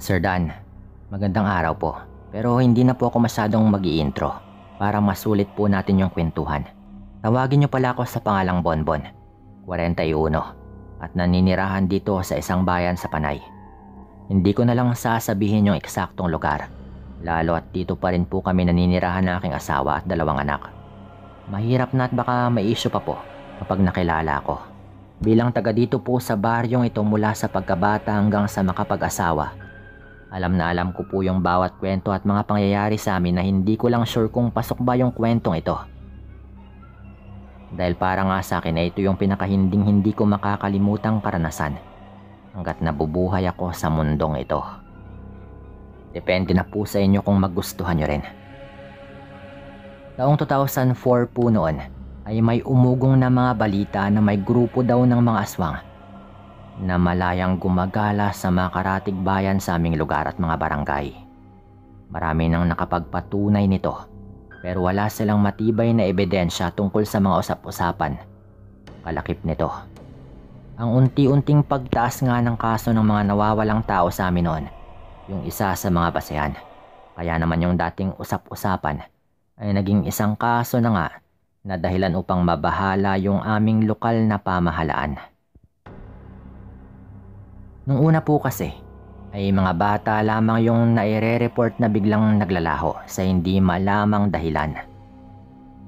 Sir Dan, magandang araw po. Pero hindi na po ako masyadong mag-i-intro para masulit po natin yung kwentuhan. Tawagin niyo pala ako sa pangalang Bonbon, 41, at naninirahan dito sa isang bayan sa Panay. Hindi ko na lang sasabihin yung eksaktong lugar, lalo at dito pa rin po kami naninirahan ng aking asawa at 2 anak. Mahirap na at baka may issue pa po kapag nakilala ko. Bilang taga dito po sa baryong ito mula sa pagkabata hanggang sa makapag-asawa, alam na alam ko po yung bawat kwento at mga pangyayari sa amin na hindi ko lang sure kung pasok ba yung kwentong ito. Dahil para nga sa akin ay ito yung pinakahinding-hindi ko makakalimutang karanasan hanggat nabubuhay ako sa mundong ito. Depende na po sa inyo kung magustuhan nyo rin. Taong 2004 po noon ay may umugong na mga balita na may grupo daw ng mga aswang na malayang gumagala sa mga karatig bayan sa aming lugar at mga barangay. Marami nang nakapagpatunay nito, pero wala silang matibay na ebidensya tungkol sa mga usap-usapan. Kalakip nito ang unti-unting pagtaas nga ng kaso ng mga nawawalang tao sa amin noon, yung isa sa mga basehan. Kaya naman yung dating usap-usapan ay naging isang kaso na nga na dahilan upang mabahala yung aming lokal na pamahalaan. Nung una po kasi ay mga bata lamang yung naire-report na biglang naglalaho sa hindi malamang dahilan.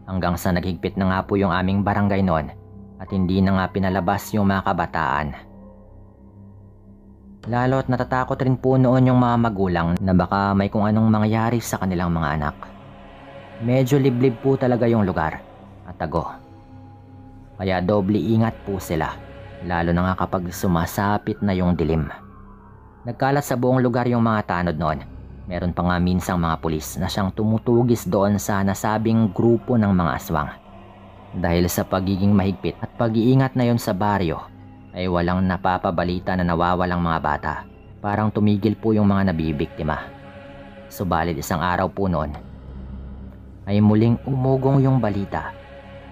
Hanggang sa naghigpit na nga po yung aming barangay noon at hindi na nga pinalabas yung mga kabataan. Lalo't natatakot rin po noon yung mga magulang na baka may kung anong mangyari sa kanilang mga anak. Medyo liblib po talaga yung lugar at tago. Kaya doble ingat po sila, lalo na nga kapag sumasapit na yung dilim. Nagkalat sa buong lugar yung mga tanod noon. Meron pa nga minsang mga pulis na siyang tumutugis doon sa nasabing grupo ng mga aswang. Dahil sa pagiging mahigpit at pag-iingat na yon sa baryo, ay walang napapabalita na nawawalang mga bata. Parang tumigil po yung mga nabibiktima. Subalit isang araw po noon, ay muling umugong yung balita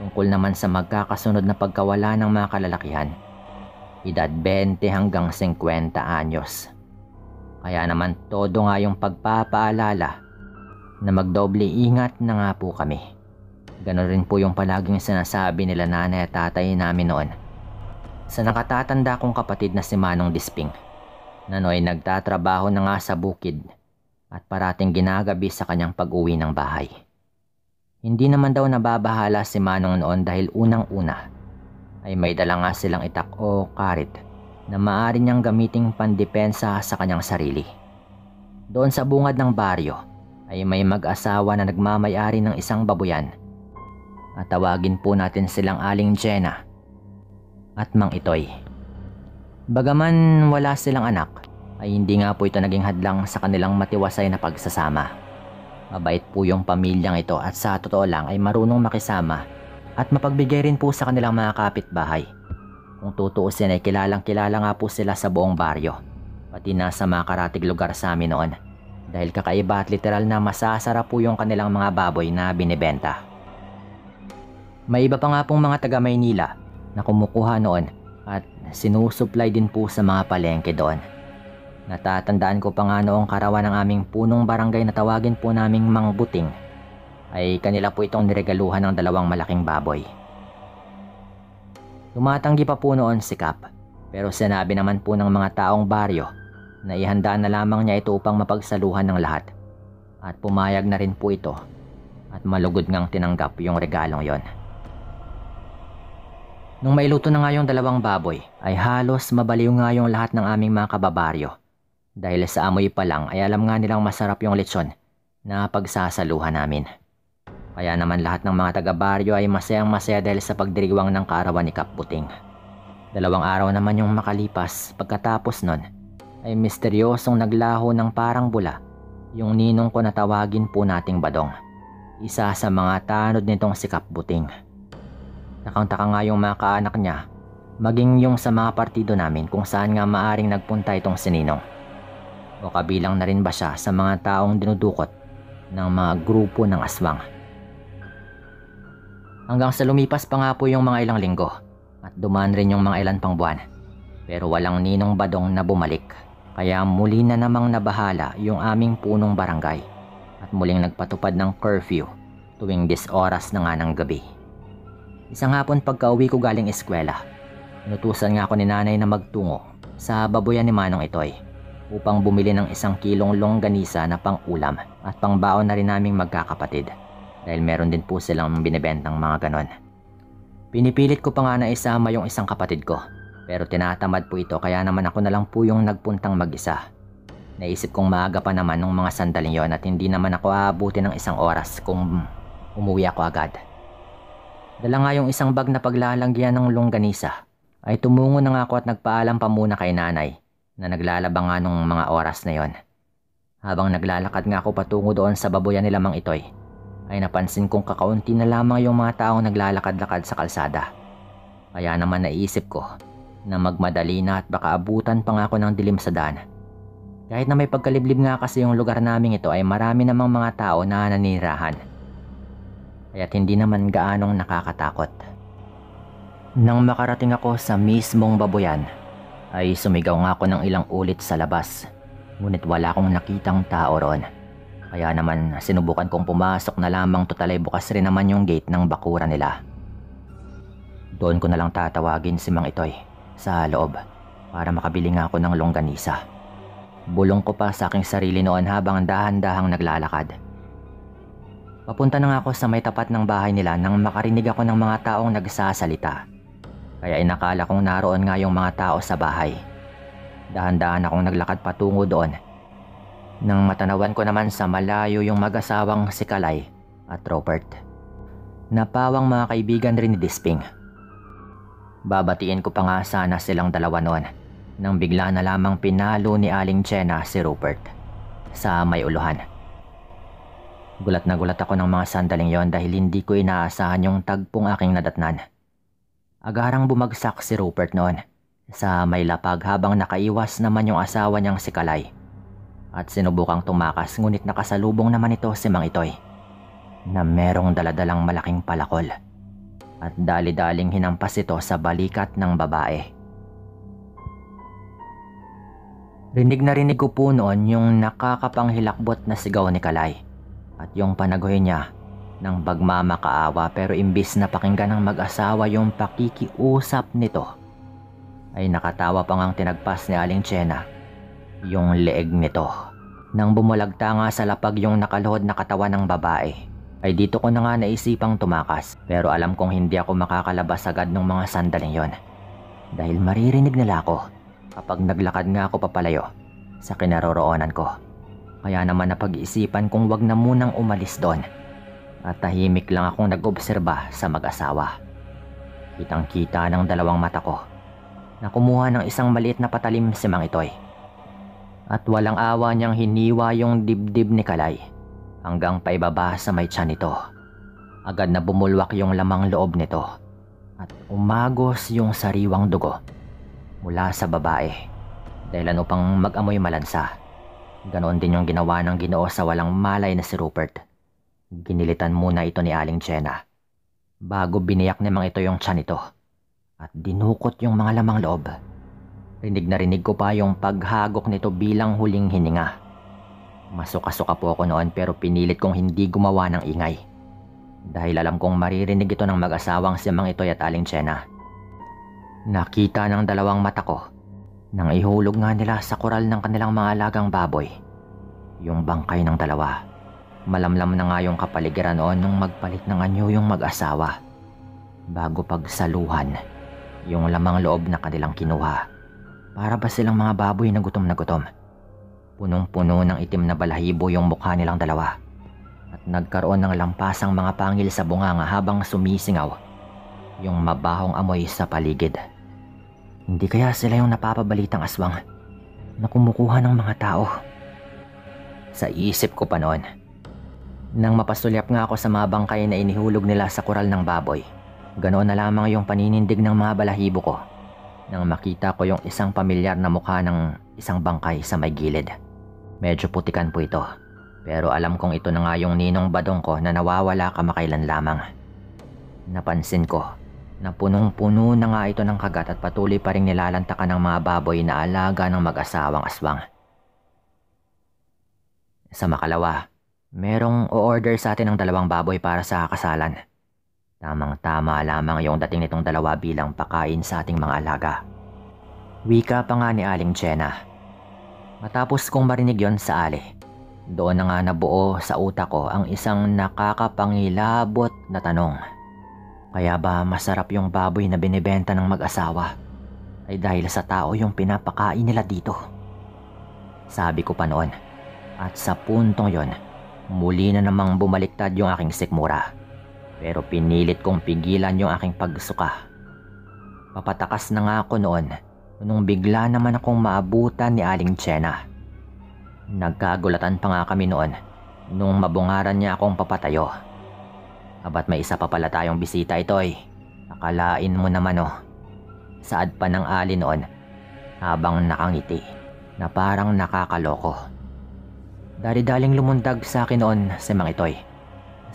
tungkol naman sa magkakasunod na pagkawala ng mga kalalakihan. Edad 20 hanggang 50 anyos. Kaya naman todo nga yung pagpapaalala na magdoble ingat na nga po kami. Ganon rin po yung palaging sinasabi nila nanay at tatay namin noon. Sa nakatatanda kong kapatid na si Manong Disping, na noy nagtatrabaho na nga sa bukid at parating ginagabi sa kanyang pag-uwi ng bahay. Hindi naman daw nababahala si Manong noon dahil unang-una ay may dala nga silang itak o karit na maaari niyang gamiting pandepensa sa kanyang sarili. Doon sa bungad ng baryo ay may mag-asawa na nagmamayari ng isang babuyan at tawagin po natin silang Aling Jenna at Mang Itoy. Bagaman wala silang anak ay hindi nga po ito naging hadlang sa kanilang matiwasay na pagsasama. Mabait po yung pamilyang ito at sa totoo lang ay marunong makisama at mapagbigay rin po sa kanilang mga kapitbahay. Kung tutuusin ay kilalang-kilala nga po sila sa buong baryo, pati na sa mga karatig lugar sa amin noon, dahil kakaiba at literal na masasarap po yung kanilang mga baboy na binibenta. May iba pa nga pong mga taga Maynila na kumukuha noon at sinusupply din po sa mga palengke doon. Natatandaan ko pa nga noong karawan ng aming punong barangay na tawagin po naming Mang Buting, ay kanila po itong niregaluhan ng 2 malaking baboy. Tumatanggi pa po noon si Kap, pero sinabi naman po ng mga taong baryo na ihanda na lamang niya ito upang mapagsaluhan ng lahat. At pumayag na rin po ito at malugod ngang tinanggap yung regalong yon. Nung mailuto na nga yung 2 baboy, ay halos mabaliw nga yung lahat ng aming mga kababaryo. Dahil sa amoy pa lang ay alam nga nilang masarap yung lechon na pagsasaluhan namin. Kaya naman lahat ng mga taga-baryo ay masayang-masaya dahil sa pagdiriwang ng kaarawan ni Kap Buting. 2 araw naman yung makalipas pagkatapos nun ay misteryosong naglaho ng parang bula yung ninong ko na tawagin po nating Badong. Isa sa mga tanod nitong si Kap Buting. Takang-taka nga yung mga kaanak niya, maging yung sa mga partido namin kung saan nga maaring nagpunta itong si Ninong. O kabilang na rin ba siya sa mga taong dinudukot ng mga grupo ng aswang. Hanggang sa lumipas pa nga po yung mga ilang linggo at dumaan rin yung mga ilan pang buwan, pero walang Ninong Badong na bumalik. Kaya muli na namang nabahala yung aming punong barangay at muling nagpatupad ng curfew tuwing 10 oras na nga ng gabi. Isang hapon pagka-uwi ko galing eskwela, inutusan nga ako ni nanay na magtungo sa baboyan ni Manong Itoy upang bumili ng 1 kilong longganisa na pang-ulam at pang-baon na rin naming magkakapatid dahil meron din po silang binibentang mga ganon. Pinipilit ko pa nga na isama yung isang kapatid ko pero tinatamad po ito kaya naman ako na lang po yung nagpuntang mag-isa. Naisip kong maaga pa naman nung mga sandaling yon at hindi naman ako aabuti ng 1 oras kung umuwi ako agad. Dala nga yung 1 bag na paglalagyan ng longganisa ay tumungo na nga ako at nagpaalam pa muna kay nanay na naglalaba nga nung mga oras na yon. Habang naglalakad nga ako patungo doon sa baboyan nila Mang Itoy ay napansin kong kakaunti na lamang yung mga taong naglalakad-lakad sa kalsada. Kaya naman naisip ko na magmadali na at baka abutan pa nga ako ng dilim sa daan. Kahit na may pagkaliblib nga kasi yung lugar namin ito ay marami namang mga tao na nanirahan. Kaya't hindi naman gaanong nakakatakot. Nang makarating ako sa mismong baboyan, ay sumigaw nga ako ng ilang ulit sa labas. Ngunit wala akong nakitang tao roon. Kaya naman sinubukan kong pumasok na lamang tutalay bukas rin naman yung gate ng bakuran nila. Doon ko na lang tatawagin si Mang Itoy sa loob para makabili nga ako ng longganisa. Bulong ko pa sa aking sarili noon habang dahan-dahang naglalakad. Papunta na nga ako sa may tapat ng bahay nila nang makarinig ako ng mga taong nagsasalita. Kaya inakala kong naroon nga yung mga tao sa bahay. Dahan-dahan akong naglakad patungo doon. Nang matanawan ko naman sa malayo yung mag-asawang si Kalay at Robert. Napawang mga kaibigan rin ni Disping. Babatiin ko pa nga sana silang dalawa noon nang bigla na lamang pinalo ni Aling Chena si Rupert sa may uluhan. Gulat na gulat ako ng mga sandaling yon dahil hindi ko inaasahan yung tagpong aking nadatnan. Agarang bumagsak si Rupert noon sa may lapag habang nakaiwas naman yung asawa niyang si Kalay. At sinubukang tumakas ngunit nakasalubong naman ito si Mang Itoy na merong daladalang malaking palakol. At dali-daling hinampas ito sa balikat ng babae. Rinig na rinig ko po noon yung nakakapanghilakbot na sigaw ni Kalay at yung panagoy niya ng pagmamakaawa pero imbis na pakinggan ng mag-asawa yung pakikiusap nito ay nakatawa pa ngang tinagpas ni Aling Chena yung leeg nito. Nang bumulagta nga sa lapag yung nakaluhod na katawan ng babae ay dito ko na nga naisipang tumakas pero alam kong hindi ako makakalabas agad ng mga sandaling yon dahil maririnig nila ako kapag naglakad nga ako papalayo sa kinaroroonan ko. Kaya naman napag-iisipan kong wag na munang umalis doon at tahimik lang akong nag-obserba sa mag-asawa. Kitang-kita ng dalawang mata ko na kumuha ng isang maliit na patalim si Mang Itoy at walang awa niyang hiniwa yung dibdib ni Kalay hanggang paibaba sa may tiyan nito. Agad na bumulwak yung lamang loob nito at umagos yung sariwang dugo mula sa babae dahilan upang mag-amoy malansa. Ganoon din yung ginawa ng Ginoo sa walang malay na si Rupert. Ginilitan muna ito ni Aling Chena bago biniyak ni Mang Itoy yung tiyan nito at dinukot yung mga lamang loob. Rinig na rinig ko pa yung paghagok nito bilang huling hininga. Masuka-suka po ako noon pero pinilit kong hindi gumawa ng ingay dahil alam kong maririnig ito ng mag-asawang si Mang Itoy at Aling Chena. Nakita ng dalawang mata ko nang ihulog nga nila sa koral ng kanilang mga alagang baboy yung bangkay ng dalawa. Malamlam na nga yung kapaligiran noon nung magpalit ng anyo yung mag-asawa bago pagsaluhan yung lamang loob na kanilang kinuha. Para ba silang mga baboy na gutom na gutom? Punong-puno ng itim na balahibo yung mukha nilang dalawa at nagkaroon ng lampasang mga pangil sa bunganga habang sumisingaw yung mabahong amoy sa paligid. Hindi kaya sila yung napapabalitang aswang na kumukuha ng mga tao? Sa isip ko pa noon. Nang mapasulyap nga ako sa mga bangkay na inihulog nila sa koral ng baboy, ganoon na lamang yung paninindig ng mga balahibo ko nang makita ko yung isang pamilyar na mukha ng isang bangkay sa may gilid. Medyo putikan po ito, pero alam kong ito na nga yung ninong badong ko na nawawala kamakailan lamang. Napansin ko na punong-puno na nga ito ng kagat at patuloy pa ring nilalantakan ng mga baboy na alaga ng mag-asawang aswang. Sa makalawa, merong o-order sa atin ng 2 baboy para sa kasalan. Tamang-tama lamang yung dating nitong 2 bilang pakain sa ating mga alaga. Wika pa nga ni Aling Jenna. Matapos kong marinig yon sa Ali, doon na nga nabuo sa utak ko ang isang nakakapangilabot na tanong. Kaya ba masarap yung baboy na binibenta ng mag-asawa ay dahil sa tao yung pinapakain nila dito? Sabi ko pa noon, at sa puntong yon, muli na namang bumaliktad yung aking sikmura. Pero pinilit kong pigilan yung aking pagsuka. Papatakas na nga ako noon nung bigla naman akong maabutan ni Aling Jenna. Nagkagulatan pa nga kami noon nung mabungaran niya akong papatayo. Abat may isa pa pala tayong bisita, Itoy. Akalain mo naman oh. Saad pa ng Ali noon habang nakangiti na parang nakakaloko. Dali-daling lumundag sa akin noon si Mang Itoy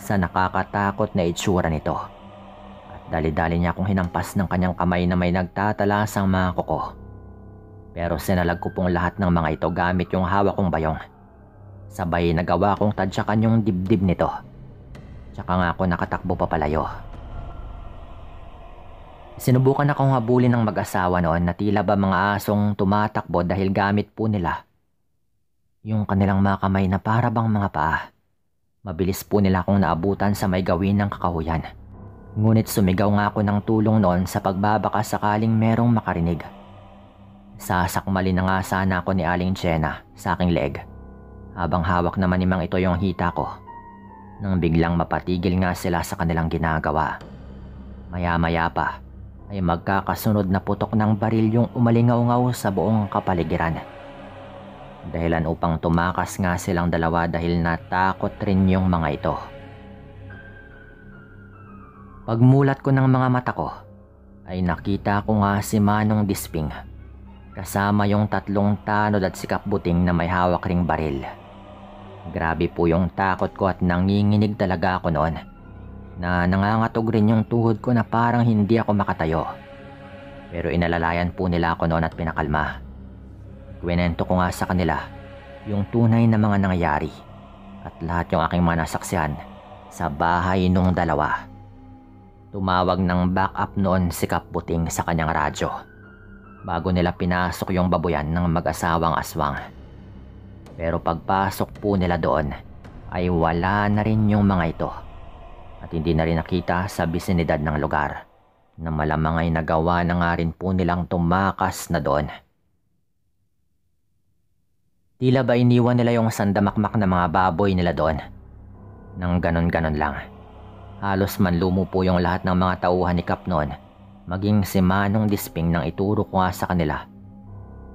sa nakakatakot na itsura nito. At dali-dali niya akong hinampas ng kanyang kamay na may nagtatalasang mga kuko. Pero sinalag ko pong lahat ng mga ito gamit yung hawak kong bayong. Sabay nagawa kong tadyakan yung dibdib nito. Tsaka nga ako nakatakbo papalayo. Sinubukan akong habulin ng mag-asawa noon na tila ba mga asong tumatakbo dahil gamit po nila yung kanilang mga kamay na para bang mga paa. Mabilis po nila akong naabutan sa may gawin ng kakahuyan. Ngunit sumigaw nga ako ng tulong noon sa pagbabaka sakaling merong makarinig. Sasakmali na nga sana ako ni Aling Jenna sa aking leeg, habang hawak naman ni Mang Itoy yung hita ko. Nang biglang mapatigil nga sila sa kanilang ginagawa. Maya-maya pa ay magkakasunod na putok ng baril yung umalingaw-ngaw sa buong kapaligiran. Dahilan upang tumakas nga silang dalawa dahil natakot rin yung mga ito. Pagmulat ko ng mga mata ko ay nakita ko nga si Manong Disping kasama yung 3 tanod at sikapbuting na may hawak ring baril. Grabe po yung takot ko at nanginginig talaga ako noon na nangangatog rin yung tuhod ko na parang hindi ako makatayo. Pero inalalayan po nila ako noon at pinakalma. Kwento ko nga sa kanila yung tunay na mga nangyayari at lahat yung aking mga nasaksihan sa bahay nung dalawa. Tumawag ng backup noon si Kapbuting sa kanyang radyo bago nila pinasok yung babuyan ng mag-asawang aswang. Pero pagpasok po nila doon ay wala na rin yung mga ito at hindi na rin nakita sa bisinidad ng lugar na malamang ay nagawa na nga rin po nilang tumakas na doon. Tila ba iniwan nila yung sandamakmak na mga baboy nila doon? Nang ganon-ganon lang. Halos manlumo po yung lahat ng mga tauhan ni Kap noon, maging si Manong Disping nang ituro ko nga sa kanila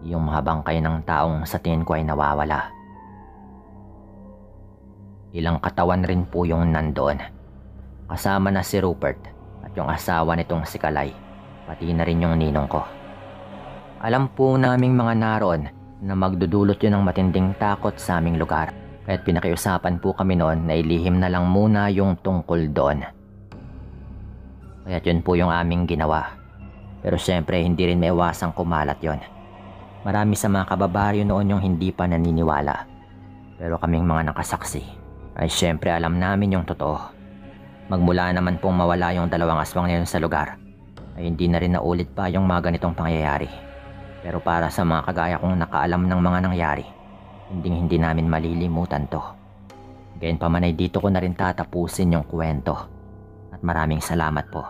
yung mga bangkay ng taong sa tingin ko ay nawawala. Ilang katawan rin po yung nandoon. Kasama na si Rupert at yung asawa nitong si Kalay, pati na rin yung ninong ko. Alam po naming mga naroon na magdudulot yun ng matinding takot sa aming lugar. Kaya't pinakiusapan po kami noon na ilihim na lang muna yung tungkol doon. Kaya't yun po yung aming ginawa. Pero syempre hindi rin maiwasang kumalat yon. Marami sa mga kababaryo noon yung hindi pa naniniwala. Pero kaming mga nakasaksi ay syempre alam namin yung totoo. Magmula naman pong mawala yung 2 aswang na yun sa lugar ay hindi na rin naulit pa yung mga ganitong pangyayari. Pero para sa mga kagaya kong nakaalam ng mga nangyari, hindi namin malilimutan to. Gayunpaman ay dito ko na rin tatapusin yung kwento. At maraming salamat po.